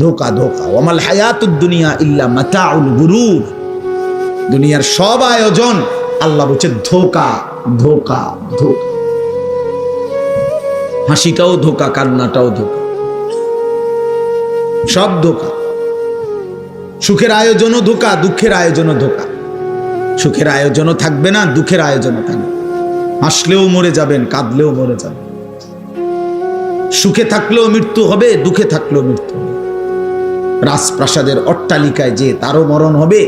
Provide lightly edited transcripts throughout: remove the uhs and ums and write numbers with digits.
ধোকা ধোকা। ওয়ামাল হায়াতুদ দুনিয়া ইল্লা মাতাউল গুরুর, দুনিয়ার সব আয়োজন আল্লাহ বলছে ধোকা ধোকা ধোকা। হাসিটাও ধোকা, কান্নাটাও ধোকা, সব ধোকা। সুখের আয়োজনও ধোকা, দুঃখের আয়োজনও ধোকা। সুখের আয়োজনও থাকবে না, দুঃখের আয়োজনও থাকবে। হাসলেও মরে যাবেন, কাঁদলেও মরে যাবেন। সুখে থাকলেও মৃত্যু হবে, দুঃখে থাকলেও মৃত্যু হবে। রাজপ্রাসাদের অট্টালিকায় যে তারও মরণ হবে,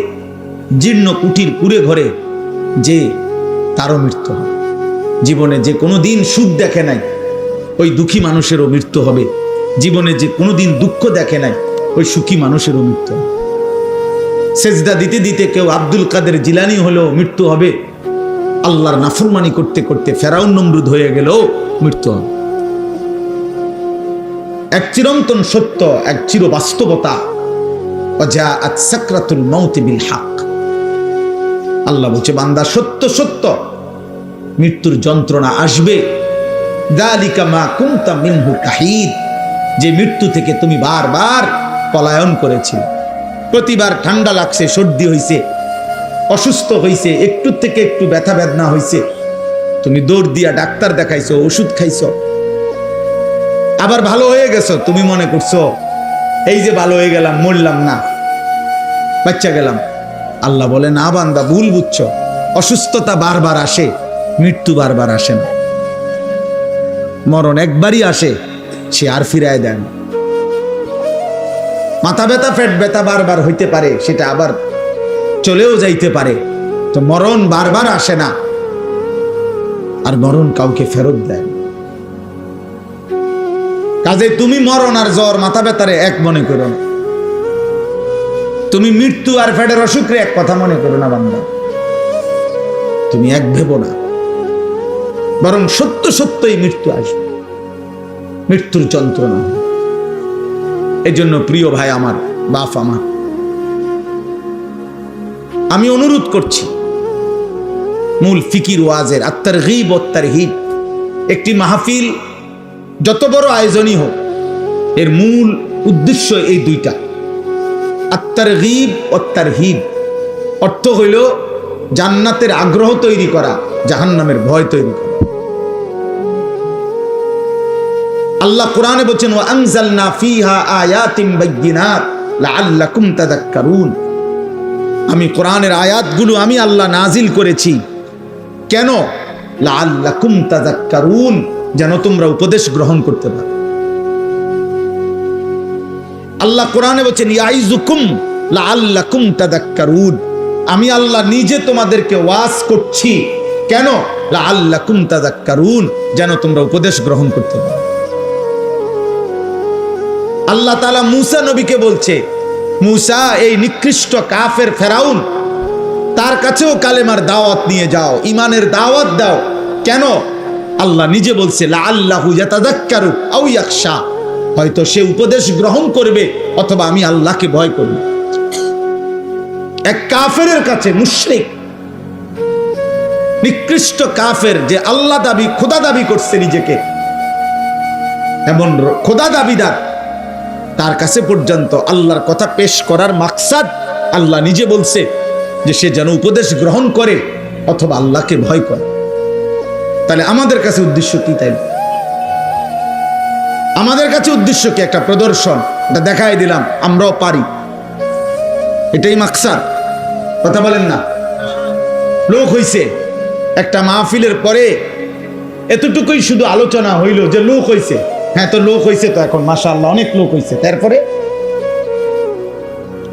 জীর্ণ কুটির কুড়ে ঘরে যে তারও মৃত্যু হবে। জীবনে যে কোনো দিন সুখ দেখে নাই ওই দুঃখী মানুষেরও মৃত্যু হবে। জীবনে যে কোনো দিন দুঃখ দেখে নাই ওই সুখী মানুষেরও মৃত্যু হবে। সেজদা দিতে দিতে কেউ আব্দুল কাদের জিলানী হলেও মৃত্যু হবে। আল্লাহর নাফরমানি করতে করতে ফেরাউন নমরুদ হয়ে গেলেও মৃত্যু হবে। এক চিরন্তন সত্য, এক চির বাস্তবতা, ওয়াজাআত সাকরাতুল মাউত বিল হক। আল্লাহ বলছে বান্দা সত্য সত্য মৃত্যুর যন্ত্রণা আসবে। যালিকা মা কুনতা মিনহু তাহিদ, যে মৃত্যু থেকে তুমি বারবার পলায়ন করেছিলে। প্রতিবার ঠান্ডা লাগছে, সর্দি হইছে, অসুস্থ হইছে, একটু থেকে একটু ব্যথা বেদনা হইছে, তুমি দৌড় দিয়া ডাক্তার দেখাইছো, ওষুধ খাইছো, আবার ভালো হয়ে গেছো। তুমি মনে করছো এই যে ভালো হয়ে গেলাম, মরলাম না, বাচ্চা গেলাম। আল্লাহ বলে না বান্দা, ভুল বুঝছো। অসুস্থতা বারবার আসে, মৃত্যু বারবার আসে না। মরণ একবারই আসে, সে আর ফিরায় দেন। মাথা ব্যথা, পেট ব্যথা বারবার হইতে পারে, সেটা আবার চলেও যাইতে পারে। তো মরণ বারবার আসে না, আর মরণ কাউকে ফেরত দেয়। কাজে তুমি মরণ আর জ্বর, মাথা ব্যথারে এক মনে করো না। তুমি মৃত্যু আর পেটের অসুখরে এক কথা মনে করো না বান্দা। তুমি এক ভেবো না, বরং সত্য সত্যই মৃত্যু আসবে, মৃত্যুর যন্ত্রণা। এই জন্য প্রিয় ভাই আমার, বাপ আমার, আমি অনুরোধ করছি, মূল ফিকির ওয়াজের আত-তারগীব ওয়াত তারহিব, একটি মাহফিল যত বড় আয়োজনই হোক, এর মূল উদ্দেশ্য এই দুইটা, আত-তারগীব ওয়াত তারহিব। অর্থ হইল জান্নাতের আগ্রহ তৈরি করা, জাহান্নামের ভয় তৈরি করা। আল্লাহ কোরআনে বলেছেন ওয়া আনজালনা ফিহা আয়াতিন বাইয়িনাত লাআল্লাকুম তাযাক্কারুন। আমি কোরআনের আয়াতগুলো আমি আল্লাহ নাজিল করেছি কেন? লাআল্লাকুম তাযাক্কারুন, যেন তোমরা উপদেশ গ্রহণ করতে পারো। আল্লাহ কোরআনে বলেছেন ইয়াইযুকুম লাআল্লাকুম তাযাক্কারুন। আমি আল্লাহ নিজে তোমাদেরকে ওয়াজ করছি কেন? লাআল্লাকুম তাযাক্কারুন, যেন তোমরা উপদেশ গ্রহণ করতে পারো। আল্লাহ তাআলা মূসা নবীকে বলছে, মূসা এই নিকৃষ্ট কাফের ফেরাউন, তার কাছেও কালেমার দাওয়াত নিয়ে যাও, ইমানের দাওয়াত দাও। কেন? আল্লাহ নিজে বলছে লাআল্লাহু ইয়াতাযাক্কারু আও ইয়াখশা, হয়তো সে উপদেশ গ্রহণ করবে অথবা আমি আল্লাহকে ভয় করব। এক কাফেরের কাছে, মুশরিক নিকৃষ্ট কাফের, যে আল্লাহ দাবি, খোদা দাবি করছে নিজেকে, এমন খোদা দাবিদার, তার কাছে পর্যন্ত আল্লাহর কথা পেশ করার মাকসাদ আল্লাহ নিজে বলছে যে সে যেন উপদেশ গ্রহণ করে অথবা আল্লাহকে ভয় করে। তাহলে আমাদের কাছে উদ্দেশ্য কি? তাই আমাদের কাছে উদ্দেশ্য কি? একটা প্রদর্শন, এটা দেখাই দিলাম আমরাও পারি, এটাই মাকসাদ। কথা বলেন না? লোক হইছে, একটা মাহফিলের পরে এতটুকুই শুধু আলোচনা হইল যে লোক হইছে। হ্যাঁ, তো লোক হইছে, তো এখন মাশাআল্লাহ অনেক লোক হইছে। তারপরে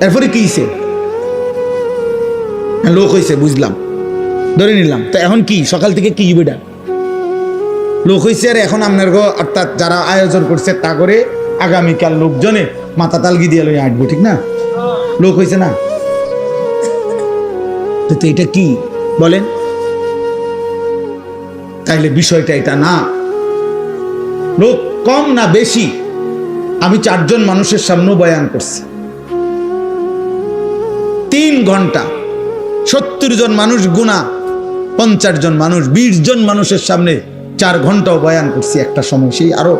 এরপরে কি হইছে? লোক হইছে, বুঝলাম, ধরে নিলাম। তো এখন কি? সকাল থেকে কি বেটা লোক হইছে, আর এখন আপনার অর্থাৎ যারা আয়োজন করছে তা করে আগামীকাল লোকজনে মাথা তালগি দিয়ে লই আঁটবো, ঠিক না? লোক হইছে না? তো এটা কি বলেন? তাইলে বিষয়টা এটা না। লোক কম না বেশি? আমি 4 জন মানুষের সামনে বয়ান করছি, 3 ঘন্টা, 70 জন মানুষ গুণা, 50 জন মানুষ, 20 জন মানুষের সামনে 4 ঘন্টাও বয়ান করছি একটা সময়, সেই আরো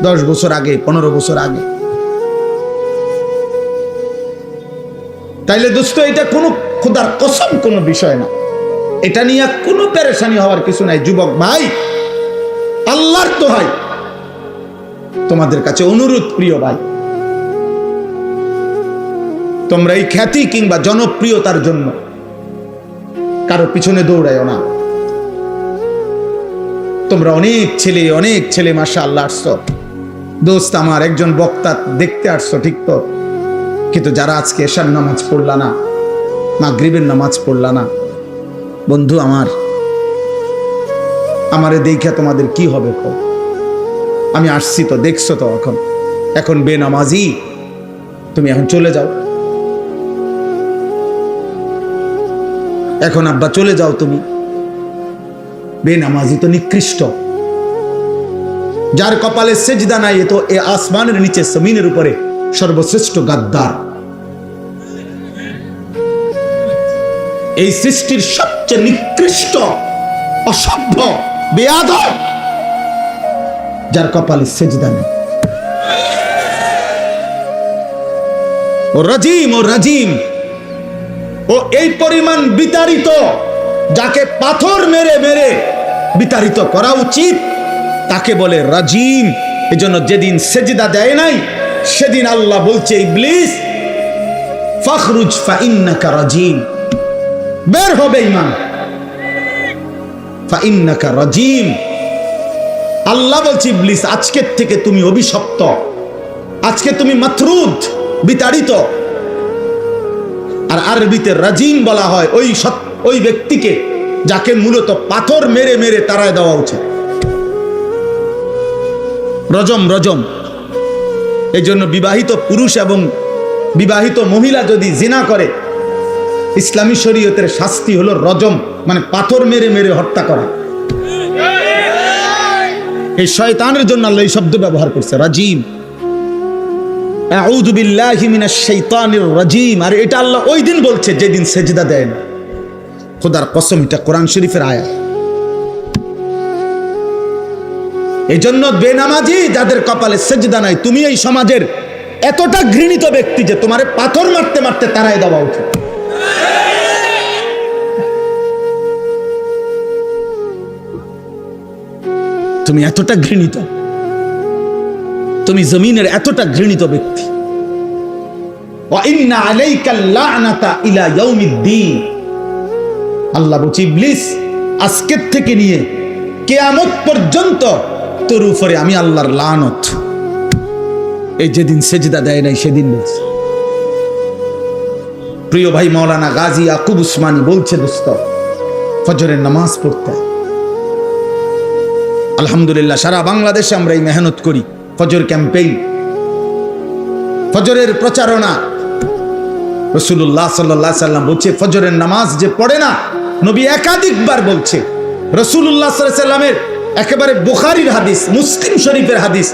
10 বছর আগে, 15 বছর আগে। তাইলে দোস্ত এটা কোনো খোদার কসম কোনো বিষয় না, এটা নিয়ে কোনো পেরেশানি হওয়ার কিছু নাই। যুবক ভাই, আল্লাহর দোহাই তোমাদের কাছে অনুরোধ, প্রিয় ভাই, তোমরা এই খ্যাতি কিংবা জনপ্রিয়তার জন্য কারো পিছনে দৌড়াইও না। তোমরা অনেক ছেলে মাশাআল্লাহ আসছো দোস্ত, আমার একজন বক্তা দেখতে আসছো ঠিক তো, কিন্তু যারা আজকে এশার নামাজ পড়লা না, মাগরিবের নামাজ পড়লা না, বন্ধু আমারে দেখে তোমাদের কি হবে? আমি আসছি তো, দেখছো তো, এখন বেনামাজি তুমি এখন চলে যাও, এখন আব্বা চলে যাও তুমি। বেনামাজি তো নিকৃষ্ট, যার কপালে সেজদা নাই, এ তো এ আসমানের নিচে জমিনের উপরে সর্বশ্রেষ্ঠ গাদ্দার, এই সৃষ্টির সবচেয়ে নিকৃষ্ট অসভ্য বেয়াদব, যার কপালে সেজদা নেই। ও রাজিম, ও এই পরিমাণ বিতাড়িত, যাকে পাথর মেরে মেরে বিতাড়িত করা উচিত তাকে বলে রাজিম। এজন্য যেদিন সেজদা দেয় নাই সেদিন আল্লাহ বলছে, ইবলিস ফাখরুজ ফাইন্নাকা রাজিম, বের হবে ইমান, ফাইন্নাকা রাজিম। আল্লাহ বলছে, ইবলিস আজকের থেকে তুমি অভিশপ্ত, আজকে তুমি মাতরুদ, বিতাড়িত। আর আরবিতে রাজিম বলা হয় ওই ব্যক্তিকে যাকে মূলত পাথর মেরে মেরে তাড়ায় দেওয়া উচিত। রজম। এই জন্য বিবাহিত পুরুষ এবং বিবাহিত মহিলা যদি জিনা করে, ইসলামী শরীয়তের শাস্তি হলো রজম, মানে পাথর মেরে মেরে হত্যা করা। এই শয়তানের জন্য আল্লাহ এই শব্দ ব্যবহার করছে, রাজিম। আউযু বিল্লাহি মিনাশ শাইতানির রাজিম। আর এটা আল্লাহ ওই দিন বলছে যেদিন সেজদা দেয় না। খোদার কসম, এটা কোরআন শরীফের আয়াত। এই জন্য বেনামাজি যাদের কপালে সেজদা নাই, তুমি এই সমাজের এতটা ঘৃণিত ব্যক্তি যে তোমারে পাথর মারতে মারতে তাড়ায় দেওয়া উচিত। তুমি এতটা ঘৃণিত, তুমি জমিনের এতটা ঘৃণিত ব্যক্তি। ওয়া ইন্না আলাইকা লা'নাতা ইলা ইয়াউমিদ্দিন। আল্লাহ বলছে, ইবলিস আজকের থেকে নিয়ে কিয়ামত পর্যন্ত তোর উপরে আমি আল্লাহর লানত। এই যেদিন সেজদা দেয় নাই সেদিন বলছে। প্রিয় ভাই মাওলানা গাজী ইয়াকুব উসমানী বলছে, দোস্ত ফজরের নামাজ পড়তে, আলহামদুলিল্লাহ সারা বাংলাদেশে আমরা এই মেহনত করি, ফজর ক্যাম্পেইন, ফজরের প্রচারণা। রাসূলুল্লাহ সাল্লাল্লাহু আলাইহি সাল্লাম বলছে, ফজরের নামাজ যে পড়ে না, নবী একাধিকবার বলছে, রাসূলুল্লাহ সাল্লাল্লাহু আলাইহি সাল্লামের একেবারে বুখারীর হাদিস, মুসলিম শরীফের হাদিস,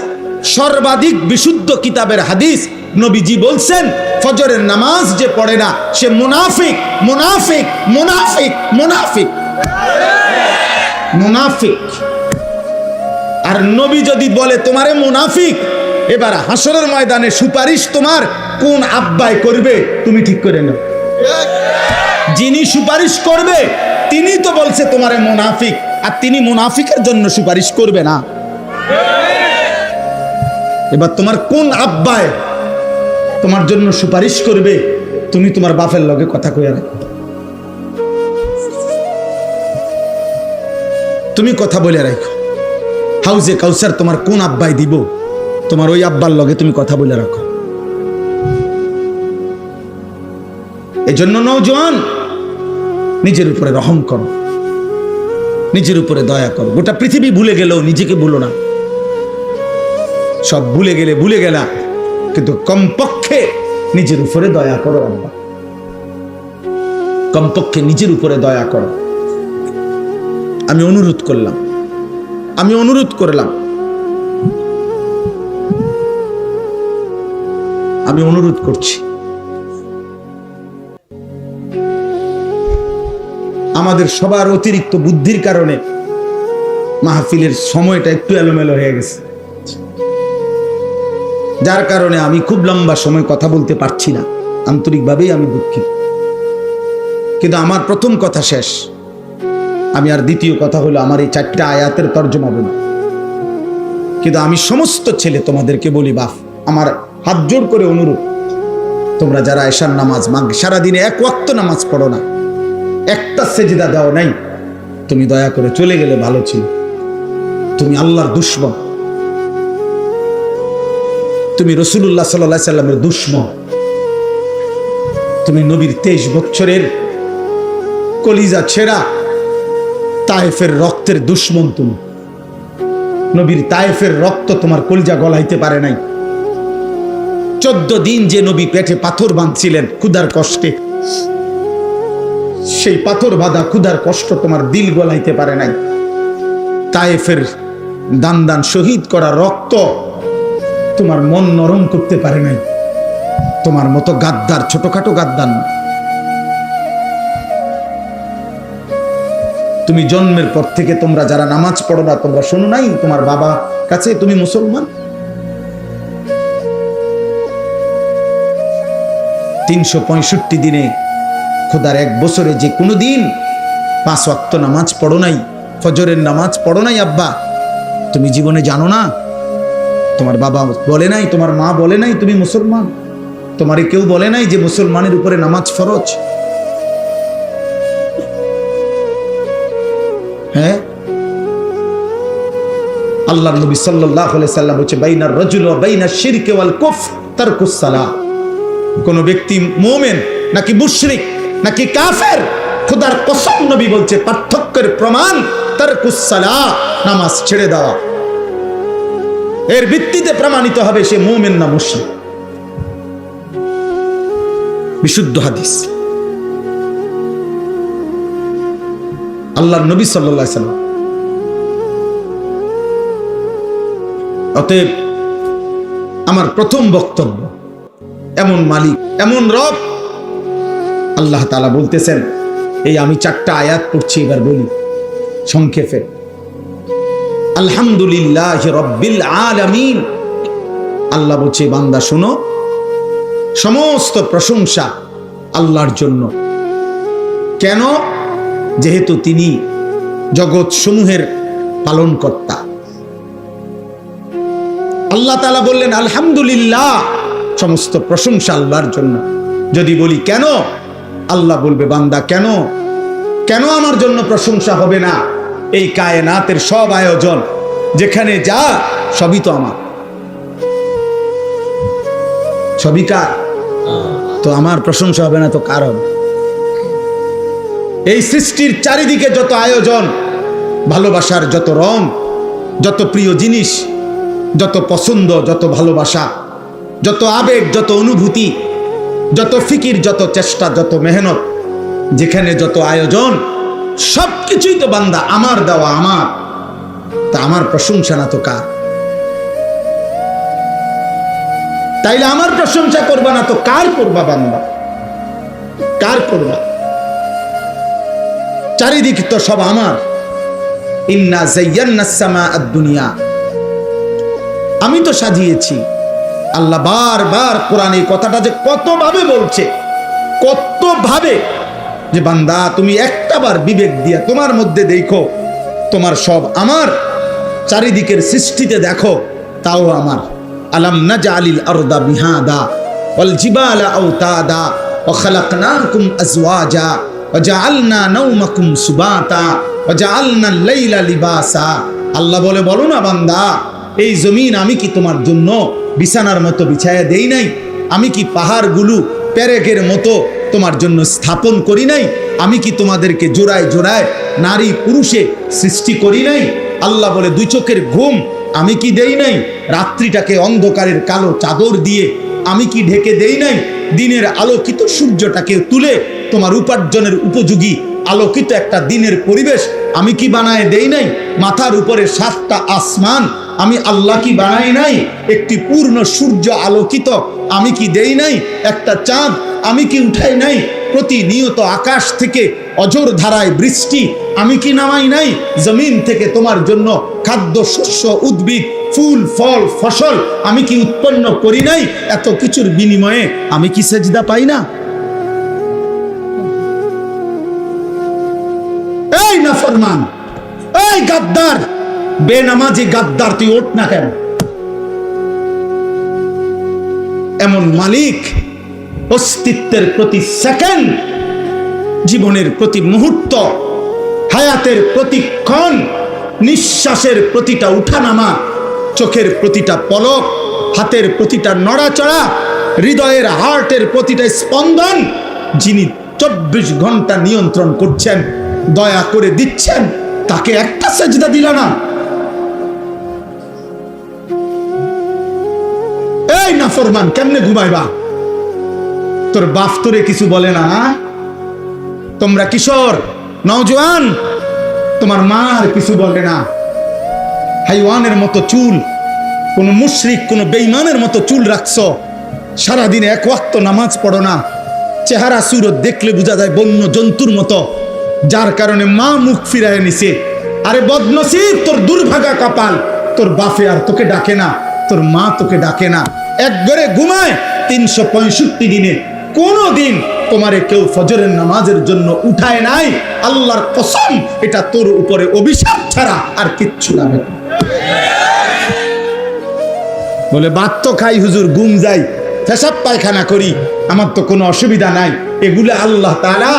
সর্বাধিক বিশুদ্ধ কিতাবের হাদিস, নবীজি বলছেন, ফজরের নামাজ যে পড়ে না সে মুনাফিক, মুনাফিক, মুনাফিক, মুনাফিক, মুনাফিক। আর নবী যদি বলে তোমারে মুনাফিক, এবার হাসরের ময়দানে সুপারিশ তোমার কোন আব্বাই করবে তুমি ঠিক করে নাও। যিনি সুপারিশ করবে তিনি তো বলছে তোমারে মুনাফিক, আর তিনি মুনাফিকের জন্য সুপারিশ করবে না। এবার তোমার কোন আব্বাই তোমার জন্য সুপারিশ করবে, তুমি তোমার বাপের লগে কথা কইয়া রাখো, তুমি কথা বলে রাখো। হাউজে কাউসার তোমার কোন আব্বাই দিব, তোমার ওই আব্বার লগে তুমি কথা বলে রাখো। এজন্য নওজোয়ান, নিজের উপরে রহম করো, নিজের উপরে দয়া করো। গোটা পৃথিবী ভুলে গেলেও নিজেকে ভুলো না। সব ভুলে গেলে ভুলে গেলা, কিন্তু কমপক্ষে নিজের উপরে দয়া করো। আব্বা, কমপক্ষে নিজের উপরে দয়া করো। আমি অনুরোধ করলাম, আমি অনুরোধ করলাম, আমি অনুরোধ করছি, আমাদের সবার অতিরিক্ত বুদ্ধির কারণে মাহফিলের সময়টা একটু এলোমেলো হয়ে গেছে, যার কারণে আমি খুব লম্বা সময় কথা বলতে পারছি না। আন্তরিকভাবেই আমি দুঃখিত। কিন্তু আমার প্রথম কথা শেষ, আমি আর দ্বিতীয় কথা হলো আমার এই 4টা আয়াতের তর্জমা বলি। কিন্তু আমি সমস্ত ছেলে তোমাদেরকে বলি, বাপ আমার হাত জোড় করে অনুরোধ, তোমরা যারা এশার নামাজ সারাদিনে 1 ওয়াক্ত নামাজ পড়ো না, একটা সেজদা দাও নাই, তুমি দয়া করে চলে গেলে ভালো ছিল। তুমি আল্লাহর দুশমন, তুমি রাসূলুল্লাহ সাল্লাল্লাহু আলাইহি সাল্লামের দুশমন, তুমি নবীর 23 বছরের কলিজা ছেঁড়া তায়েফের রক্তের দুশমন। তুমি নবীর তায়েফের রক্ত তোমার কলিজা গলাইতে পারে নাই। 14 দিন যে নবী পেটে পাথর বাঁধছিলেন ক্ষুধার কষ্টে, সেই পাথর বাঁধা ক্ষুধার কষ্ট তোমার দিল গলাইতে পারে নাই। তায়েফের দান দান শহীদ করা রক্ত তোমার মন নরম করতে পারে নাই। তোমার মতো গাদ্দার ছোটখাটো গাদ্দার না। তুমি জন্মের পর থেকে তোমরা যারা নামাজ পড়ো না, তোমরা শোনো নাই তোমার বাবা কাছে তুমি মুসলমান? 365 দিনে খোদার 1 বছরে যে কোনো দিন 5 ওয়াক্ত নামাজ পড়ো নাই, ফজরের নামাজ পড়ো নাই আব্বা, তুমি জীবনে জানো না? তোমার বাবা বলে নাই, তোমার মা বলে নাই তুমি মুসলমান? তোমারে কেউ বলে নাই যে মুসলমানের উপরে নামাজ ফরজ? হ্যাঁ, আল্লাহর নবী সাল্লাল্লাহু আলাইহি সাল্লাম বলেছে, বাইনার রাজুল ওয়া বাইনাশ শিরকি ওয়াল কুফর তারকুস সালাহ। কোন ব্যক্তি মুমিন নাকি মুশরিক নাকি কাফের, খোদার কসম নবী বলছে পার্থক্যের প্রমাণ তারকুস সালাহ, নামাজ ছেড়ে দেওয়া। এর ভিত্তিতে প্রমাণিত হবে সে মুমিন না মুশরিক। বিশুদ্ধ হাদিস। আল্লাহর নবী সাল্লাল্লাহু আলাইহি সাল্লাম। অতএব আমার প্রথম বক্তব্য, এমন মালিক, এমন রব আল্লাহ তাআলা বলতেছেন। এই আমি 4টা আয়াত পড়ছি, এবার বলি সংক্ষেপে। আলহামদুলিল্লাহি রাব্বিল আলামিন। আল্লাহ বলছে, বান্দা শোনো, সমস্ত প্রশংসা আল্লাহর জন্য। কেন? যেহেতু তিনি জগৎ সমূহের পালনকর্তা। আল্লাহ তাআলা বললেন আলহামদুলিল্লাহ, সমস্ত প্রশংসা আল্লাহর জন্য। যদি বলি কেন, আল্লাহ বলবে, বান্দা কেন কেন আমার জন্য প্রশংসা হবে না? এই কায়নাতের সব আয়োজন যেখানে যা, সবই তো আমার, সবই কার? তো আমার প্রশংসা হবে না তো কার হবে? এই সৃষ্টির চারিদিকে যত আয়োজন, ভালোবাসার যত রং, যত প্রিয় জিনিস, যত পছন্দ, যত ভালোবাসা, যত আবেগ, যত অনুভূতি, যত ফিকির, যত চেষ্টা, যত মেহনত, যেখানে যত আয়োজন, সবকিছুই তো বান্দা আমার দেওয়া, আমার। তা আমার প্রশংসা না তো কার? তাইলে আমার প্রশংসা করবা না তো কার করবা বান্দা? কার করবা? চারিদিকে তো সব আমার। ইন্না যায়্যানাস সামাআদ দুনিয়া, আমি তো সাজিয়েছি। আল্লাহ বারবার কোরআনে কথাটা যে কতভাবে বলছে, কতভাবে, যে বান্দা তুমি একটাবার বিবেক দিয়া তোমার মধ্যে দেখো, তোমার সব আমার। চারিদিকের সৃষ্টিতে দেখো, তাও আমার। আলাম নাজআলিল আরদা মিহাদা ওয়াল জিবালা আওতাদা ওয়া খালাকনাকুম আজওয়াজা ওয়া জাআলনা নাওমাকুম সুবাতা ওয়া জাআলনা লাইলা লিবাসা। আল্লাহ বলে, বলো না বান্দা, এই জমিন আমি কি তোমার জন্য বিছানার মতো বিছায়া দেই নাই? আমি কি পাহাড়গুলো পেরেকের মতো তোমার জন্য স্থাপন করি নাই? আমি কি তোমাদেরকে জোড়ায় জোড়ায় নারী পুরুষে সৃষ্টি করি নাই? আল্লাহ বলে, 2 চোখের ঘুম আমি কি দেই নাই? রাত্রিটাকে অন্ধকারের কালো চাদর দিয়ে আমি কি ঢেকে দেই নাই? দিনের আলোকিত সূর্যটাকে তুলে তোমার উপার্জনের উপযোগী আলোকিত একটা দিনের পরিবেশ আমি কি বানায় দেই নাই? মাথার উপরে 7টা আসমান আমি আল্লাহ কি বানাই নাই? একটি পূর্ণ সূর্য আলোকিত আমি কি দেই নাই? একটা চাঁদ আমি কি উঠাই নাই? প্রতিনিয়ত আকাশ থেকে অঝোর ধারায় বৃষ্টি আমি কি নামাই নাই? জমিন থেকে তোমার জন্য খাদ্য, শস্য, উদ্ভিদ, ফুল ফল ফসল আমি কি উৎপন্ন করি নাই? এত কিছুর বিনিময়ে আমি কি সেজদা পাই না? এই নাফরমান, এই গাদ্দার, বেনামাজি গাদ্দার, তুই ওঠ না কেন? এমন মালিক অস্তিত্বের প্রতি সেকেন্ড, জীবনের প্রতি মুহূর্ত, হায়াতের প্রতিক্ষণ, নিঃশ্বাসের প্রতিটা উঠানামা, চোখের প্রতিটা পলক, হাতের প্রতিটা নড়াচড়া, হৃদয়ের হার্টের প্রতিটা স্পন্দন, যিনি 24 ঘন্টা নিয়ন্ত্রণ করছেন, দয়া করে দিচ্ছেন, তাকে একটা সেজদা দিল না? এই নাফরমান, কেমনে ঘুমাইবা? তোর বাপ তোরে কিছু বলে না? তোমরা কিশোর নওজোয়ান, তোমার মার কিছু বলে না? হাইওয়ানের মতো চুল, কোন মুশরিক কোন বেঈমানের মতো চুল রাখছো, সারাদিনে এক ওয়াক্ত নামাজ পড়ো না, চেহারা সুরত দেখলে বোঝা যায় বন্য জন্তুর মতো, যার কারণে মা মুখ ফিরায় নিছে। আরে বদনসিব, তোর দুর্ভাগা কপাল, তোর বাপে আর তোকে ডাকে না, তোর মা তোকে ডাকে না। এক ঘরে ঘুমায় 365 দিনে কোনো দিন তোমারে কেউ ফজরের নামাজের জন্য উঠায় নাই। আল্লাহর কসম, এটা তোর উপরে অভিশাপ ছাড়া আর কিচ্ছু না। বলে ভাত তো খাই হুজুর, ঘুম যাই, পেশাব পায়খানা করি, আমার তো কোনো অসুবিধা নাই। এগুলো আল্লাহ তাআলা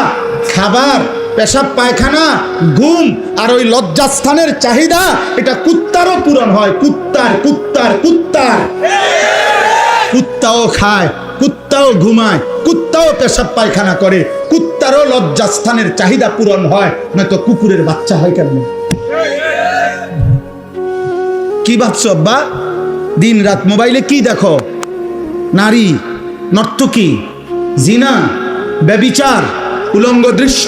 খাবার, পেশাব পায়খানা, ঘুম আর ওই লজ্জাস্থানের চাহিদা, এটা কুত্তারও পূরণ হয়। কুত্তার কুত্তার কুত্তার কুত্তাও খায়, কুত্তাও ঘুমায়, কুত্তাও পেশাব পায়খানা করে, কুত্তারও লজ্জাস্থানের চাহিদা পূরণ হয়, নয়তো কুকুরের বাচ্চা হয় কেন? কি ভাবছো আব্বা? দিন রাত মোবাইলে কি দেখো? নারী, নর্তকী, জিনা, ব্যভিচার, উলঙ্গ দৃশ্য,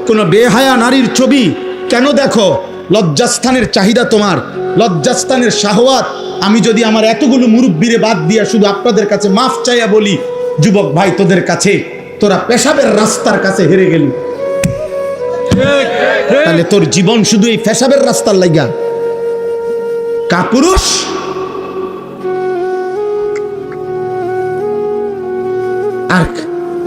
কোন বেহায়া নারীর ছবি কেন দেখো? লজ্জাস্থানের চাহিদা তোমার, লজ্জাস্থানের শাহওয়াত। আমি যদি আমার এতগুলো মুরব্বিরে বাদ দিয়া শুধু আপনাদের কাছে মাফ চাইয়া বলি, যুবক ভাই তোদের কাছে, তোরা পেশাবের রাস্তার কাছে হেরে গেলি। তাহলে তোর জীবন শুধু এই পেশাবের রাস্তার লাগা? কাপুরুষ! আর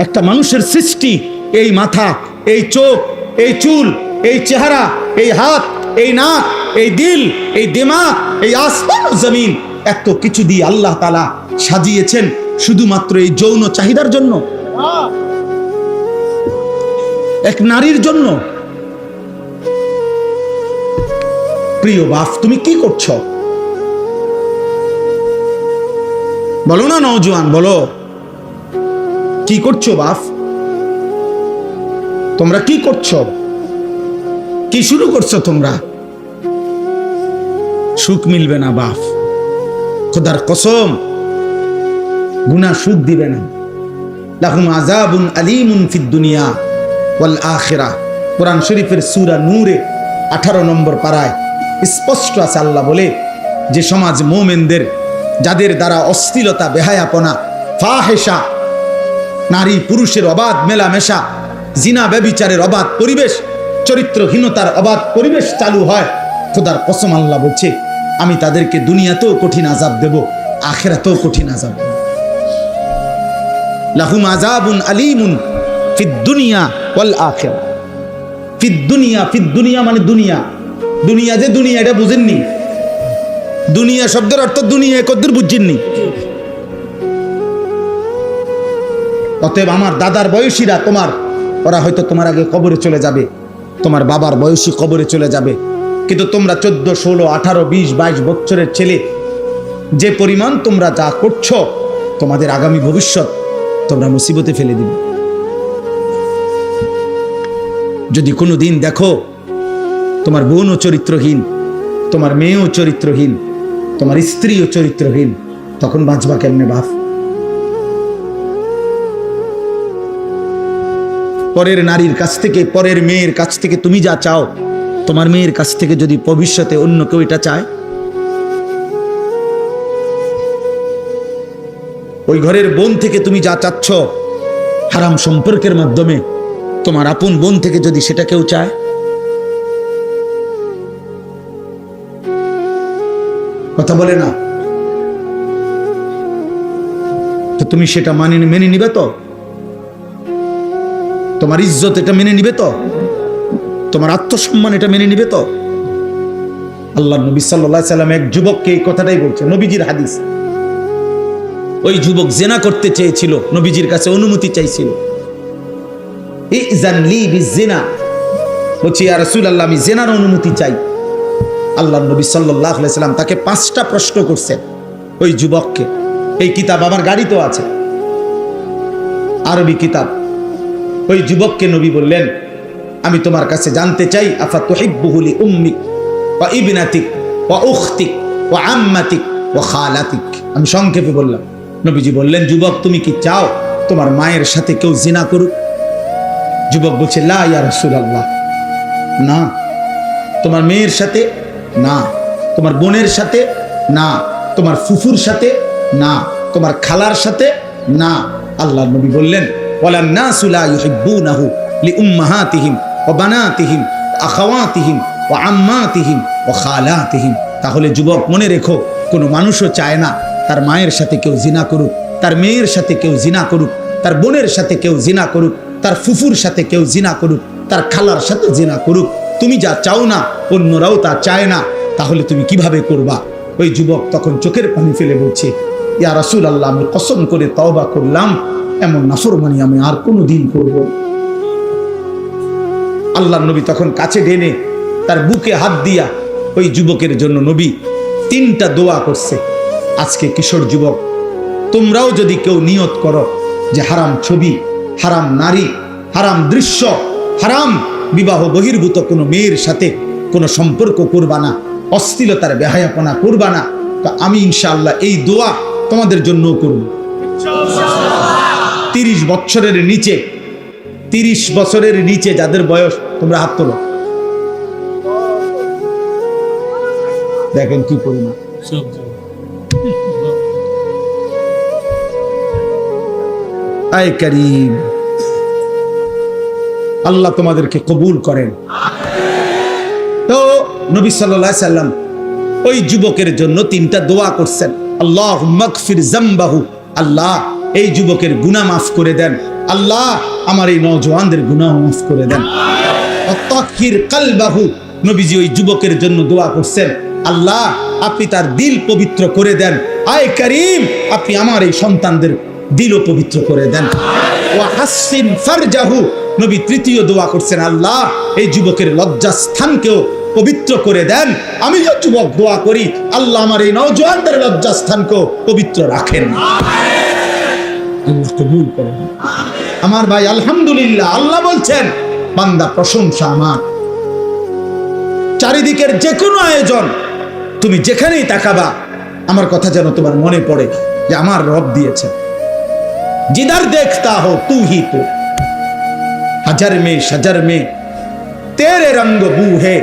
একটা মানুষের সৃষ্টি, এই মাথা, এই চোখ, এই চুল, এই চেহারা, এই হাত, এই নাক, এই দিল, এই দিমাগ, এই আসমান ও জমিন, এত কিছু দিয়ে আল্লাহ তাআলা সাজিয়েছেন শুধুমাত্র এই যৌন চাহিদার জন্য, এক নারীর জন্য। প্রিয় বাপ, তুমি কি করছো? বলো না নওজোয়ান, বলো কি করছো বাপ? তোমরা কি করছো? কি শুরু করছো তোমরা? সুখ মিলবে না বাপ, খোদার কসম, গুনাহ সুখ দিবে না। লাহুম আযাবুন আলীমুন ফিদ দুনিয়া ওয়াল আখিরাহ। কোরআন শরীফের সূরা নূরে 18 নম্বর পারায় স্পষ্ট আছে, আল্লাহ বলে যে সমাজ মুমিনদের, যাদের দ্বারা অশ্লীলতা, বেহায়াপনা, ফাহিশা, নারী পুরুষের অবাধ মেলামেশা, জিনা ব্যভিচারের অবাধ পরিবেশ, চরিত্রহীনতার অবাধ পরিবেশ চালু হয়, খোদার কসম আল্লাহ বলছে আমি তাদেরকে দুনিয়াতেও কঠিন আযাব দেব, আখিরাতেও কঠিন আযাব দেব। লাহুম আযাবুন আলীমুন ফিদ দুনিয়া ওয়াল আখিরাহ। ফিদ দুনিয়া, ফিদ দুনিয়া মানে দুনিয়া, দুনিয়া যে দুনিয়া এটা বুঝেননি? দুনিয়া শব্দের অর্থ দুনিয়া কদ্দুর বুঝছেননি? অতএব আমার দাদার বয়সীরা, ওরা হয়তো তোমার আগে কবরে চলে যাবে, তোমার বাবার বয়সী কবরে চলে যাবে, কিন্তু তোমরা 14, 16, 18, 20, 22 বছরের ছেলে, যে পরিমাণ তোমরা যা করছো, তোমাদের আগামী ভবিষ্যৎ তোমরা মুসিবতে ফেলে দিবে। যদি কোনো দিন দেখো তোমার বোনও চরিত্রহীন, তোমার মেয়েও চরিত্রহীন, তোমার স্ত্রীও চরিত্রহীন, তখন বাঁচবা কেমনে বাপ? পরের নারীর কাছ থেকে, পরের মেয়ের কাছ থেকে তুমি যা চাও, তোমার মেয়ের কাছ থেকে যদি ভবিষ্যতে অন্য কেউ এটা চায়, ওই ঘরের বোন থেকে তুমি যা চাচ্ছ হারাম সম্পর্কের মাধ্যমে, তোমার আপন বোন থেকে যদি সেটা কেউ চায়, কথা বলে না। তো তুমি সেটা মেনে নিবে তো? তোমার ইজ্জত এটা মেনে নিবে তো? তোমার আত্মসম্মান এটা মেনে নিবে তো? আল্লাহ নবী সাল্লাল্লাহু আলাইহি সাল্লাম এক যুবককে এই কথাটাই বলছে, নবীজির হাদিস। ওই যুবক জিনা করতে চেয়েছিল, নবীজির কাছে অনুমতি চাইছিল। ইযান লি বিজিনা, বলছি ইয়া রাসূলুল্লাহ আমি জিনার অনুমতি চাই। আল্লাহ নবী সাল্লাল্লাহু আলাইহি সাল্লাম তাকে 5টা প্রশ্ন করছেন ওই যুবককে। এই কিতাব আমার গাড়িতেও আছে, আরবি কিতাব। ওই যুবককে নবী বললেন, আমি তোমার কাছে জানতে চাই, আফা তুহিব্বুহু লি উম্মিক ওয়া ইবনাতিক ওয়া উখতিক ওয়া আম্মাতিক ওয়া খালাতিক। আমি সংক্ষেপে বললাম। নবীজি বললেন, যুবক তুমি কি চাও তোমার মায়ের সাথে কেউ জিনা করুক? যুবক বলছে, লা ইয়া রাসূলুল্লাহ, না। তোমার মেয়ের সাথে না, তোমার বোনের সাথে না, তোমার ফুফুর সাথে না, তোমার খালার সাথে না। আল্লাহ নবী বললেন, ওয়ালান নাসু লা ইউহিব্বুনাহু লিউম্মাহাতিহিম ওয়া বানাতিহিম ওয়া আখাওয়াতিহিম ওয়া আম্মাতিহিম ওয়া খালাতিহিম। তাহলে যুবক মনে রেখো, কোনো মানুষও চায় না তার মায়ের সাথে কেউ জিনা করুক, তার মেয়ের সাথে কেউ জিনা করুক, তার বোনের সাথে কেউ জিনা করুক, তার ফুফুর সাথে কেউ জিনা করুক, তার খালার সাথে জিনা করুক। তুমি যা চাও না অন্যরাও তা চায় না, তাহলে তুমি কিভাবে করবা? ওই যুবক তখন চোখের পানি ফেলে বলছে, ইয়া রাসূলুল্লাহ আমি কসম করে তওবা করলাম, এমন নাফরমানি আমি আর কোনোদিন করব না। আল্লাহর নবী তখন কাছে টেনে তার বুকে হাত দিয়া ওই যুবকের জন্য নবী 3টা দোয়া করছে। আজকে কিশোর যুবক, তোমরাও যদি কেউ নিয়ত করো যে হারাম ছবি, হারাম নারী, হারাম দৃশ্য, হারাম বিবাহ বহির্ভূত কোনো মেয়ের সাথে কোনো সম্পর্ক করবা না, অশ্লীলতার বেহায়াপনা করবা না, তো আমি ইনশাআল্লাহ এই দোয়া তোমাদের জন্য করব। 30 বছরের নিচে, 30 বছরের নিচে যাদের বয়স, তোমরা হাত তোলো। দেখেন কি পরিমাণ। আয় করিম, আল্লাহ তোমাদেরকে কবুল করেন। তো নবী সাল্লাল্লাহু আলাইহি সাল্লাম ওই যুবকের জন্য 3টা দোয়া করছেন। আল্লাহুম্মা গফির যামবাহু, আল্লাহ এই যুবকের গুনাহ মাফ করে দেন, আল্লাহ আমার এই নওজওয়ানদের গুনাহ মাফ করে দেন। ওয়াতাহির কলবাহু, নবীজি ওই যুবকের জন্য দোয়া করছেন, আল্লাহ আপনি তার দিল পবিত্র করে দেন। আয় করিম, আপনি আমার এই সন্তানদের দিলও পবিত্র করে দেন। ওয়া হাসিন ফারজাহু, নবী 3য় দোয়া করছেন, আল্লাহ এই যুবকের লজ্জাস্থানকেও পবিত্র করে দেন। আমি যে যুবক দোয়া করি, আল্লাহ আমার এই নওজওয়ানদের লজ্জাস্থানকেও পবিত্র রাখেন। আল্লাহ কবুল করেন। আমার ভাই আলহামদুলিল্লাহ, আল্লাহ বলছেন, বান্দা প্রশংসা আমার। চারিদিকের যে কোনো আয়োজন, তুমি যেখানেই তাকাবা আমার কথা যেন তোমার মনে পড়ে যে আমার রব দিয়েছে। जिधर देखता हो तू ही तो, হাজার মে সাজার মে তেরে রঙ্গ বু হে।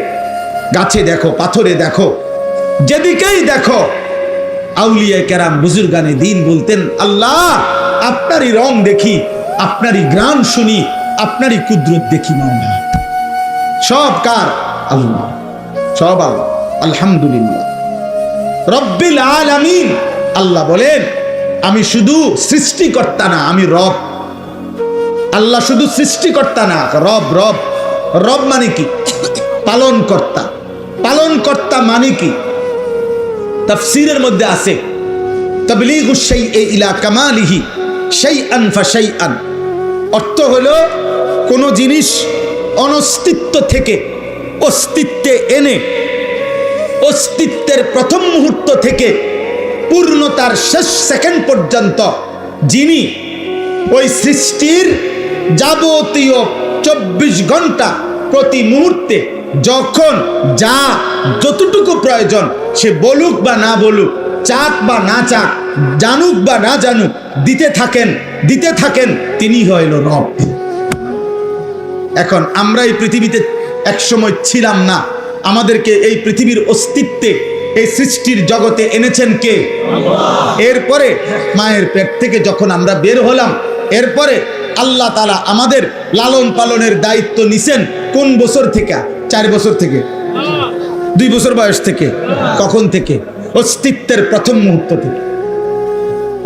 গাছে দেখো, পাথরে দেখো, যেদিকেই দেখো, আউলিয়া কেরাম বুজুর্গানে দিন বলতেন, আল্লাহ আপনারই রং দেখি, আপনারই গ্রাম শুনি, আপনারই কুদরত দেখি। মাওলা সব কার? আল্লাহ, সব আল্লাহ। আলহামদুলিল্লাহ রব্বিল আলামিন। আল্লাহ বলেন, আমি শুধু সৃষ্টিকর্তা না, আমি রব। আল্লাহ শুধু সৃষ্টিকর্তা না, রব। রব রব মানে কি? পালন কর্তা। পালন কর্তা মানে কি? তাফসীরের মধ্যে আছে, তাবলীগুশ শাইই ইলা কামালিহি শাইআন ফাশাইআন। অর্থ হলো কোন জিনিস অনস্তিত্ব থেকে অস্তিত্বে এনে, অস্তিত্বের প্রথম মুহূর্ত থেকে পূর্ণতার শেষ সেকেন্ড পর্যন্ত যিনি ওই সৃষ্টির যাবতীয় 24 ঘন্টা প্রতি মুহূর্তে যখন যা যতটুকু প্রয়োজন, সে বলুক বা না বলুক, চাক বা না চাক, জানুক বা না জানুক, দিতে থাকেন, তিনি হইল রব। এখন আমরা এই পৃথিবীতে একসময় ছিলাম না, আমাদেরকে এই পৃথিবীর অস্তিত্বে, এই সৃষ্টির জগতে এনেছেন কে? এরপরে মায়ের পেট থেকে যখন আমরা বের হলাম, এরপরে আল্লাহ তাআলা আমাদের লালন পালনের দায়িত্ব নিছেন কোন বছর থেকে? 4 বছর থেকে, 2 বছর বয়স থেকে। কখন থেকে? অস্তিত্বের প্রথম মুহূর্ত থেকে।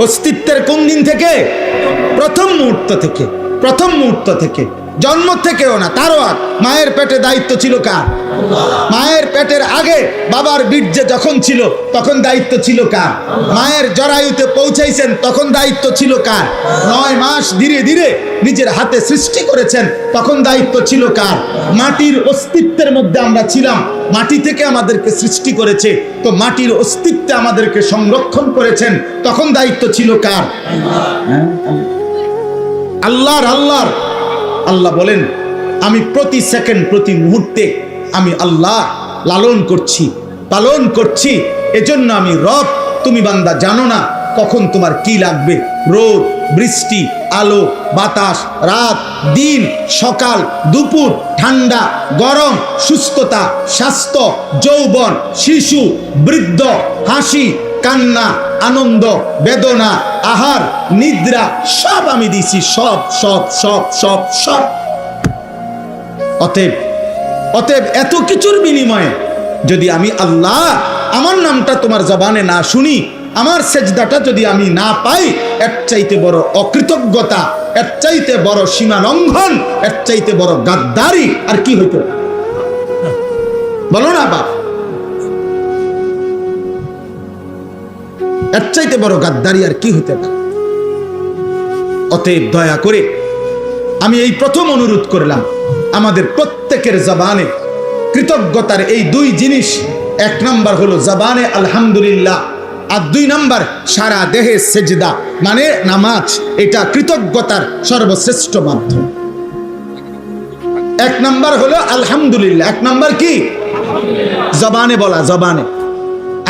অস্তিত্বের কোন দিন থেকে? প্রথম মুহূর্ত থেকে। প্রথম মুহূর্ত থেকে, জন্ম থেকেও না, তারও আগ। মায়ের পেটে দায়িত্ব ছিল কার? মায়ের পেটের আগে বাবার বীর্যে যখন ছিল তখন দায়িত্ব ছিল কার? মায়ের জরায়ুতে পৌঁছাইছেন তখন দায়িত্ব ছিল কার? 9 মাস ধীরে ধীরে নিজের হাতে সৃষ্টি করেছেন তখন দায়িত্ব ছিল কার? মাটির অস্তিত্বের মধ্যে আমরা ছিলাম, মাটি থেকে আমাদেরকে সৃষ্টি করেছে, তো মাটির অস্তিত্বে আমাদেরকে সংরক্ষণ করেছেন, তখন দায়িত্ব ছিল কার? আল্লাহর। আল্লাহর। আল্লাহ বলেন, আমি প্রতি সেকেন্ড প্রতি মুহূর্তে আমি আল্লাহ লালন করছি, পালন করছি। এজন্য আমি রব। তুমি বান্দা জানো না কখন তোমার কি লাগবে। রোদ, বৃষ্টি, আলো, বাতাস, রাত, দিন, সকাল, দুপুর, ঠান্ডা, গরম, সুস্থতা, স্বাস্থ্য, যৌবন, শিশু, বৃদ্ধ, হাসি, কান্না, আনন্দ, বেদনা, আহার, নিদ্রা, সব আমি দিছি। সব সব সব সব সব। অতএব এত কিছুর বিনিময়ে যদি আমি আল্লাহ আমার নামটা তোমার জবানে না শুনি, আমার সেজদাটা যদি আমি না পাই, এর চাইতে বড় অকৃতজ্ঞতা, এর চাইতে বড় সীমা লঙ্ঘন, এর চাইতে বড় গাদ্দারি আর কি হইতো? বলো না বাপ, এর চাইতে বড় গাদ্দারি আর কি হতে পারে? অতএব দয়া করে আমি এই প্রথম অনুরোধ করলাম, আমাদের প্রত্যেকের জবানে কৃতজ্ঞতার এই 2 জিনিস। 1 নাম্বার হলো জবানে আলহামদুলিল্লাহ, আর 2 নাম্বার সারা দেহে সেজদা মানে নামাজ। এটা কৃতজ্ঞতার সর্বশ্রেষ্ঠ মাধ্যম। 1 নাম্বার হলো আলহামদুলিল্লাহ। 1 নাম্বার কি? জবানে বলা। জবানে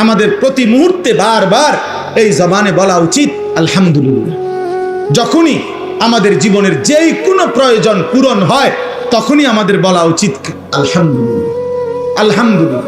আমাদের প্রতি মুহূর্তে বারবার এই জবানে বলা উচিত আলহামদুলিল্লাহ। যখনই আমাদের জীবনের যেই কোনো প্রয়োজন পূরণ হয় তখনই আমাদের বলা উচিত আলহামদুলিল্লাহ। আলহামদুলিল্লাহ।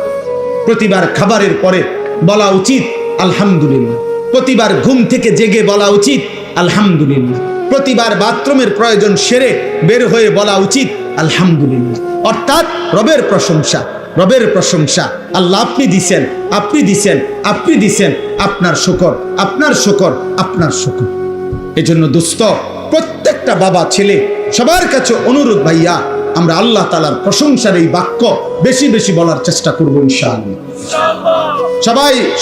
প্রতিবার খাবারের পরে বলা উচিত আলহামদুলিল্লাহ। প্রতিবার ঘুম থেকে জেগে বলা উচিত আলহামদুলিল্লাহ। প্রতিবার বাথরুমের প্রয়োজন সেরে বের হয়ে বলা উচিত আলহামদুলিল্লাহ। অর্থাৎ রবের প্রশংসা, রবের প্রশংসা। আল্লাহ আপনি দিছেন, আপনি দিছেন, আপনি দিছেন, আপনার শুকর, আপনার শুকর, আপনার শুকর। এজন্য দোস্ত, প্রত্যেকটা বাবা ছেলে সবার কাছে অনুরোধ, ভাইয়া আমরা আল্লাহ তাআলার প্রশংসার এই বাক্য বেশি বেশি বলার চেষ্টা করবো ইনশাআল্লাহ।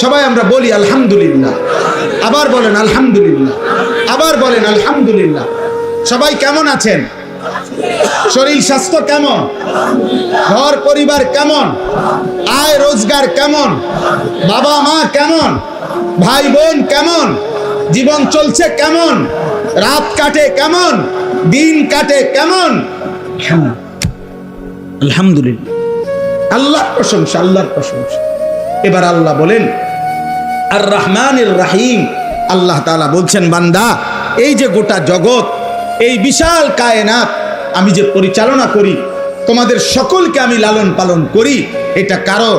সবাই আমরা বলি আলহামদুলিল্লাহ। আবার বলেন আলহামদুলিল্লাহ। আবার বলেন আলহামদুলিল্লাহ। সবাই কেমন আছেন? শরীর স্বাস্থ্য কেমন? ঘর পরিবার কেমন? আয় রোজগার কেমন? বাবা মা কেমন? ভাই বোন কেমন? জীবন চলছে কেমন? রাত কাটে কেমন? দিন কাটে কেমন? আলহামদুলিল্লাহ। আল্লাহর প্রশংসা, আল্লাহর প্রশংসা। এবার আল্লাহ বলেন আর রহমানির রহিম। আল্লাহ তাআলা বলছেন, বান্দা এই যে গোটা জগৎ, এই বিশাল কায়নাত আমি যে পরিচালনা করি, তোমাদের সকলকে আমি লালন পালন করি, এটা কারো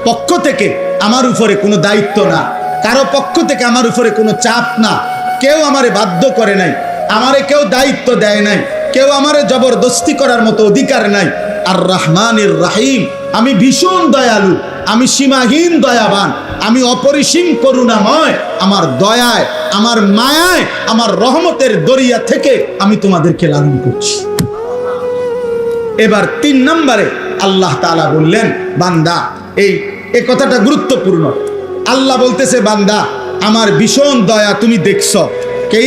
পক্ষ থেকে আমার উপরে কোনো দায়িত্ব না, কারো পক্ষ থেকে আমার উপরে কোনো চাপ না। কেউ আমারে বাধ্য করে নাই, আমারে কেউ দায়িত্ব দেয় নাই, কেউ আমারে জবরদস্তি করার মতো অধিকার নাই। আর রহমানির রহিম, আমি ভীষণ দয়ালু, আমি সীমাহীন দয়াবান, আমি অপরিসীম করুণাময়। আমার দয়ায়, আমার মায়ায়, আমার রহমতের দরিয়া থেকে আমি তোমাদেরকে লালন করছি। এবার 3 নম্বরে আল্লাহ তাআলা বললেন, বান্দা এই কথাটা গুরুত্বপূর্ণ। আল্লাহ বলতেছে, বান্দা আমার ভীষণ দয়া তুমি দেখছো কি,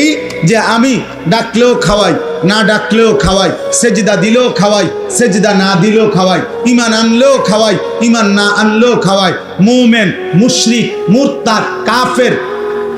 যে আমি ডাকলেও খাওয়াই, না ডাকলেও খাওয়াই, সেজদা দিলেও খাওয়াই, সেজদা না দিলেও খাওয়াই, ঈমান আনলেও খাওয়াই, ঈমান না আনলেও খাওয়াই, মুমিন, মুশরিক, মুরতাদ, কাফের,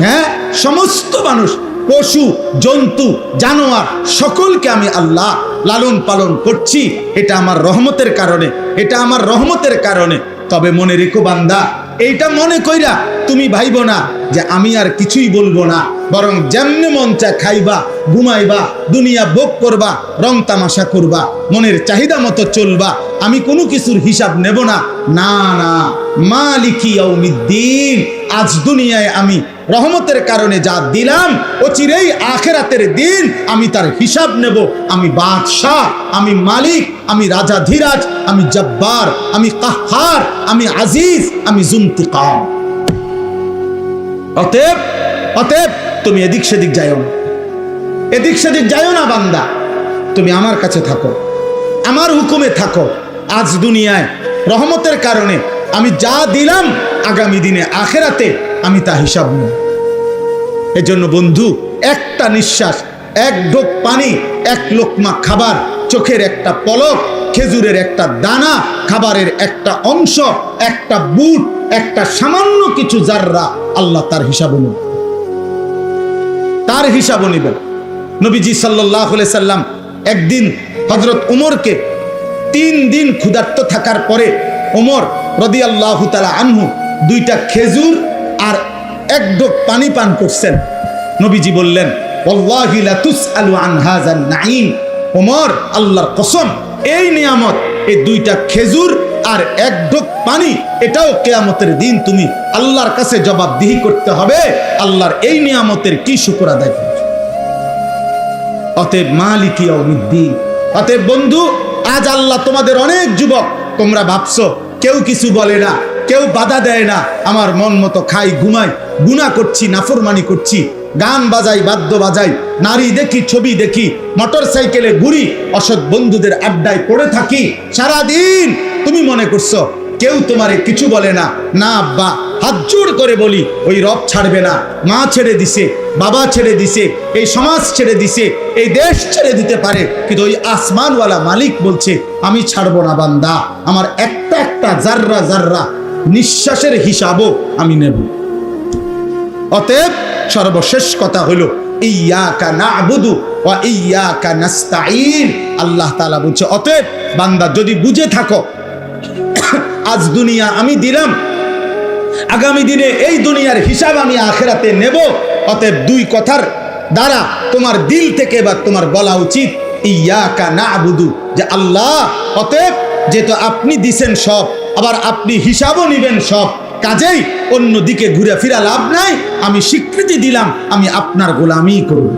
হ্যাঁ সমস্ত মানুষ, পশু, জন্তু, জানোয়ার সকলকে আমি আল্লাহ লালন পালন করছি। এটা আমার রহমতের কারণে, এটা আমার রহমতের কারণে। তবে মনে রেখো বান্দা, এইটা মনে কইরা তুমি ভাইবো না যে আমি আর কিছুই বলবো না, বরং যেমনে মন চায় খাইবা, ঘুমাইবা, দুনিয়া ভোগ করবা, রং তামাশা করবা, মনের চাহিদা মতো চলবা, আমি কোনো কিছুর হিসাব নেব না। না না, মালিকি ইয়াউমিদ্দিন, আজ দুনিয়ায় আমি রহমতের কারণে যা দিলাম, অচিরেই আখিরাতের দিন আমি তার হিসাব নেব। আমি বাদশাহ, আমি মালিক, আমি রাজাধিরাজ, আমি জব্বার, আমি কাহ্হার, আমি আজিজ, আমি জুন্তিকাম। অতএব অতএব তুমি এদিক সেদিক যাইও না, এদিক সেদিক যাইও না বান্দা, তুমি আমার কাছে থাকো, আমার হুকুমে থাকো। আজ দুনিয়ায় রহমতের কারণে আমি যা দিলাম, আগামী দিনে আখেরাতে আমি তা হিসাব নেব। এজন্য বন্ধু, একটা নিঃশ্বাস, এক ঢোক পানি, এক লোকমা খাবার, চোখের একটা পলক, খেজুরের একটা দানা, খাবারের একটা অংশ, একটা বুট, একটা সামান্য কিছু জাররা, আল্লাহ তার হিসাব নেবেন, তার হিসাব নেবেন। নবীজি সাল্লাল্লাহু আলাইহি সাল্লাম একদিন হযরত উমরকে 3 দিন ক্ষুধার্ত থাকার পরে উমর রাদিয়াল্লাহু তাআলা আনহু 2টা খেজুর আর এক ঢোক পানি পান করছেন। নবীজি বললেন, ওয়াল্লাহি লা তুসআলু আন হাযান নাঈম। ওমর, আল্লাহর কসম, এই নিয়ামত, এই 2টা খেজুর আর এক ঢোক পানি, এটাও কিয়ামতের দিন তুমি আল্লাহর কাছে জবাবদিহি করতে হবে। আল্লাহর এই নিয়ামতের কি শুকর আদায় করবে? অতএব মালিক ইয়াউমিদ্দিন। অতএব বন্ধু, আজ আল্লাহ তোমাদের অনেক যুবক, তোমরা ভাবছো কেউ কিছু বলে না, কেউ বাধা দেয় না, আমার মন মতো খাই, ঘুমাই, গুনাহ করছি, নাফরমানি করছি, গান বাজাই, বাদ্য বাজাই, নারী দেখি, ছবি দেখি, মোটর সাইকেলে ঘুরি, অসৎ বন্ধুদের আড্ডায় পড়ে থাকি সারাদিন। তুমি মনে করছো কেউ তোমারে কিছু বলে না? না আব্বা, হাত জোড় করে বলি, ওই রব ছাড়বে না। মা ছেড়ে দিছে, বাবা ছেড়ে দিছে, এই সমাজ ছেড়ে দিছে, এই দেশ ছেড়ে দিতে পারে, কিন্তু ওই আসমানওয়ালা মালিক বলছে আমি ছাড়বো না বান্দা, আমার একটা একটা জাররা জাররা নিঃশ্বাসের হিসাবও আমি নেব। অতএব সর্বশেষ কথা হলো ইয়াকা না'বুদু ওয়া ইয়াকা নাস্তাঈন। আল্লাহ তাআলা বলছে, অতএব বান্দা যদি বুঝে থাকো আজ দুনিয়া আমি দিলাম, আগামী দিনে এই দুনিয়ার হিসাব আমি আখিরাতে নেব। অতএব 2 কথার দ্বারা তোমার দিল থেকে এবার তোমার বলা উচিত ইয়াকা না'বুদু, যে আল্লাহ, অতএব যেহেতু আপনি দিছেন সব, আবার আপনি হিসাবও নিবেন সব, কাজেই অন্যদিকে ঘুরে ফিরা লাভ নাই। আমি স্বীকৃতি দিলাম আমি আপনার গোলামি করব।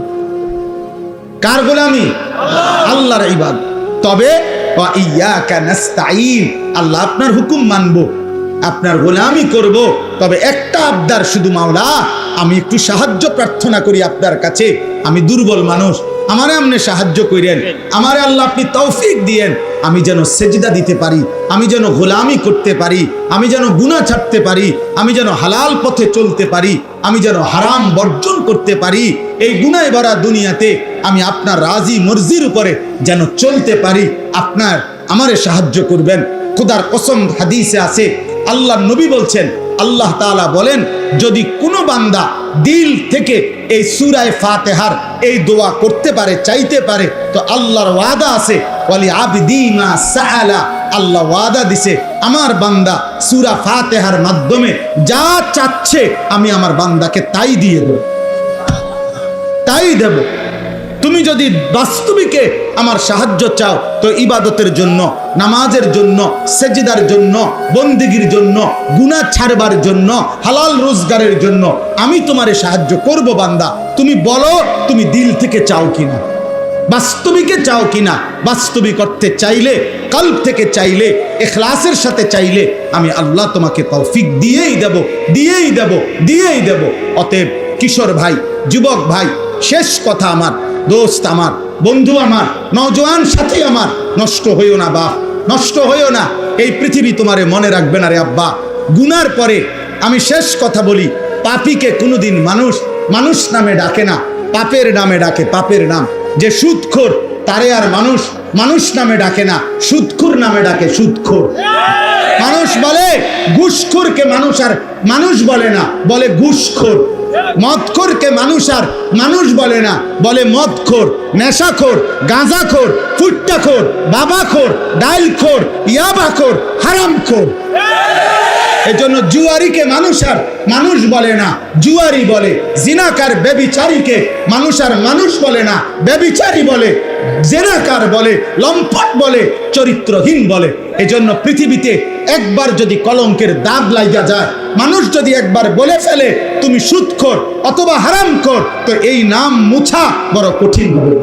কার গোলামি? আল্লাহর ইবাদত। তবে ওয়া ইয়াকা নাস্তাঈন, আল্লাহ আপনার হুকুম মানব, আপনার গোলামি করব। তবে একটা আবদার শুধু, মাওলা আমি একটু সাহায্য প্রার্থনা করি আপনার কাছে, আমি দুর্বল মানুষ, আমারে আপনি সাহায্য করেন, আমারে আল্লাহ আপনি তৌফিক দিয়েন, আমি যেন সেজদা দিতে পারি, আমি যেন গোলামি করতে পারি, আমি যেন গুনাহ ছাড়তে পারি, আমি যেন হালাল পথে চলতে পারি, আমি যেন হারাম বর্জন করতে পারি। এই গুনাহে ভরা দুনিয়াতে আমি আপনার রাজি মর্জির উপরে যেন চলতে পারি, আপনার আমারে সাহায্য করবেন। খোদার কসম, হাদিসে আছে, আল্লাহ নবী বলছেন, আল্লাহ তাআলা বলেন, যদি কোনো বান্দা দিল থেকে এই সূরা ফাতিহার এই দোয়া করতে পারে, চাইতে পারে, তো আল্লাহর ওয়াদা আছে, ওয়ালি আবদি মা সাআলা, আল্লাহ ওয়াদা দিছে আমার বান্দা সূরা ফাতিহার মাধ্যমে যা চাচ্ছে আমি আমার বান্দাকে তাই দিয়ে দেব, তাই দেব। তুমি যদি বাস্তবিকে আমার সাহায্য চাও, তো ইবাদতের জন্য, নামাজের জন্য, সেজদার জন্য, বন্দেগীর জন্য, গুনাহ ছাড়বার জন্য, হালাল রোজগারের জন্য আমি তোমারে সাহায্য করব বান্দা। তুমি বলো তুমি দিল থেকে চাও কিনা, বাস্তবিকে চাও কিনা। বাস্তবিক অর্থে চাইলে, কলব থেকে চাইলে, ইখলাসের সাথে চাইলে আমি আল্লাহ তোমাকে তৌফিক দিয়েই দেব, দিয়েই দেব, দিয়েই দেব। অতএব কিশোর ভাই, যুবক ভাই, শেষ কথা আমার, দোস্ত আমার, বন্ধু আমার, নওজোয়ান সাথী আমার, নষ্ট হইও না বাপ, নষ্ট হইও না। এই পৃথিবী তোমারে মনে রাখবে না রে আব্বা। গুনার পরে আমি শেষ কথা বলি, পাপীকে কোনোদিন মানুষ মানুষ নামে ডাকে না, পাপের নামে ডাকে, পাপের নাম। যে সুদখোর তারে আর মানুষ মানুষ নামে ডাকে না, সুদখোর নামে ডাকে, সুদখোর। মানুষ বলে ঘুষখোরকে মানুষ আর মানুষ বলে না, বলে ঘুষখোর। মদখোরকে মানুষ আর মানুষ বলে না, বলে মদখোর, নেশাখোর, গাঁজাখোর, ফুট্টাখোর, বাবাখোর, ডাইলখোর, ইয়াবাখোর, হারামখোর। এজন্য জুয়ারিকে মানুষ আর মানুষ বলে না, জুয়ারি বলে। জিনাকার ব্যভিচারীকে মানুষ আর মানুষ বলে না, ব্যভিচারী বলে, জিনাকার বলে, লম্পট বলে, চরিত্রহীন বলে। এজন্য পৃথিবীতে একবার যদি কলঙ্কের দাগ লাগা যায়, মানুষ যদি একবার বলে ফেলে তুমি সুদখোর অথবা হারামখোর, তো এই নাম মুছা বড় কঠিন হবে।